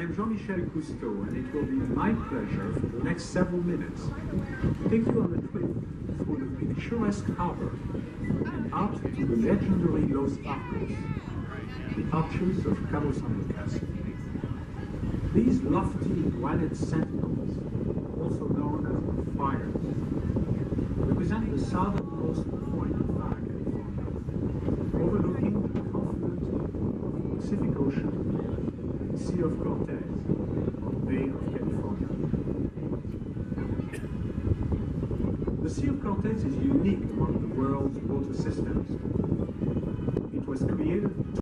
am Jean-Michel Cousteau, and it will be my pleasure for the next several minutes to take you on a trip through the picturesque harbor and out to the legendary Los Arcos, the arches of Cabo San Lucas. These lofty granite sentinels, also known as the Friars, represent the southernmost point of Baja California, overlooking the confluent Pacific Ocean, Sea of Cortez, or Bay of California. The Sea of Cortez is unique among the world's water systems. It was created